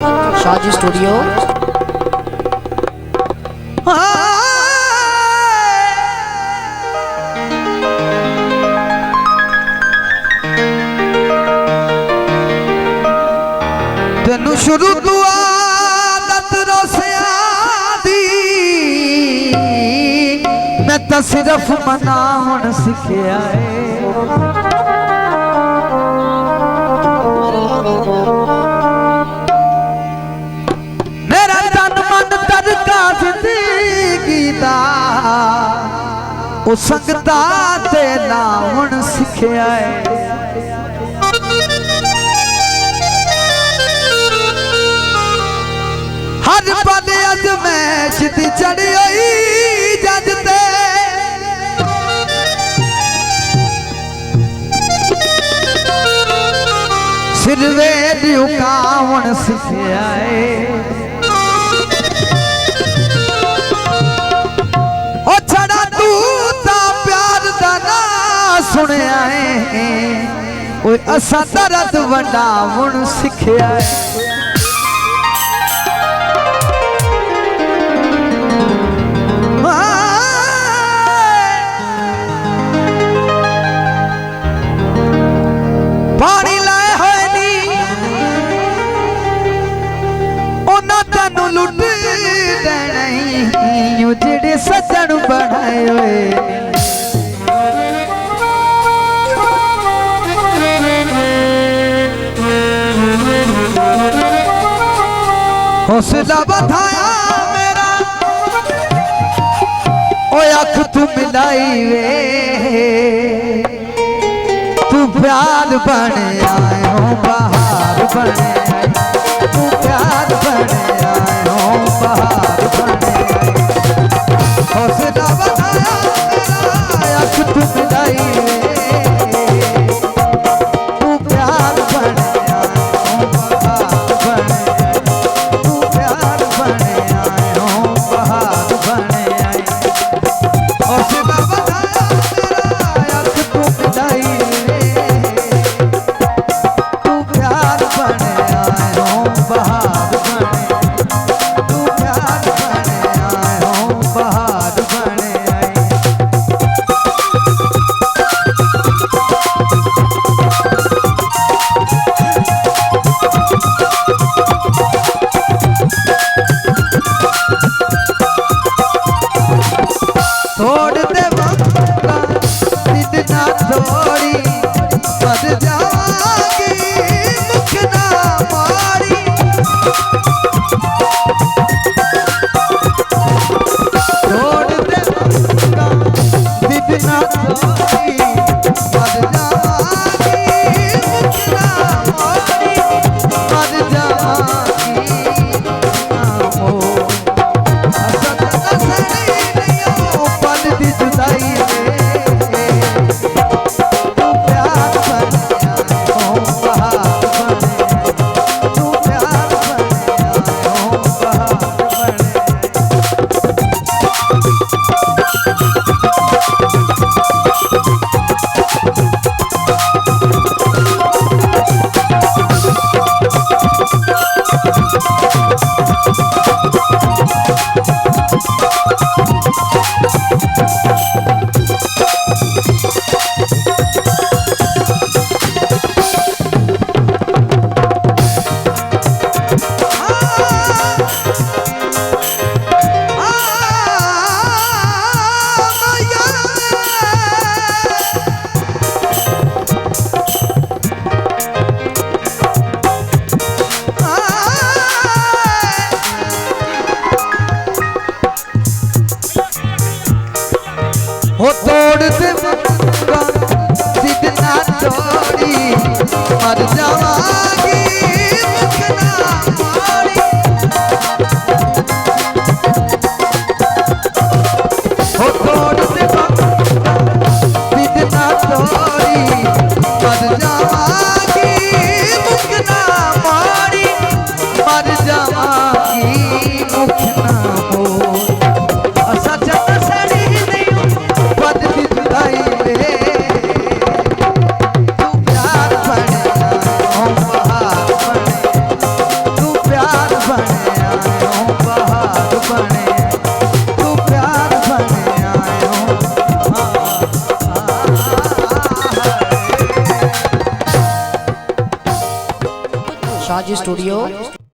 Shahaji studio. तेनू शुरू तो आदत रोसिया दी, मैं तो सिर्फ मनाउण सिखिया है। मेरा तन मन तरका जिंदगी दा ओ संगता ते लाउण सिखिया है। हर पल अज मैं चित चढ़ी जजते सिर वेद उकावण सिखिया है। ओ छड़ा तू ता प्यार दा ना सुनिया है, ओए असा दर्द वंडावण सिखिया है। पानी लाए होए नी उन्हां तैनू लुट देना ही, जेड़े सज्जन बनाए होए हौसला बधाया मेरा ओ अख तू मिलाई वे, तू प्यार बने आए हो बहार बने आए, तू प्यार बने आए हो बहार बने आए। हौसला बनाया मेरा अख तू मिलाई वे, तू प्यार बने आए हो बहार बने आए, तू प्यार बने आए हो बहार बने आए। हौसला बनाया मेरा अख तू मिलाई छोड़ दे वक्ता दिल ना छोड़ी, बद जावांगी मुख ना मारी। छोड़ दे वक्ता दिल ना छोड़ी, बद जावांगी मुख ना मारी, बद जावांगी ना मोरी। राज स्टूडियो।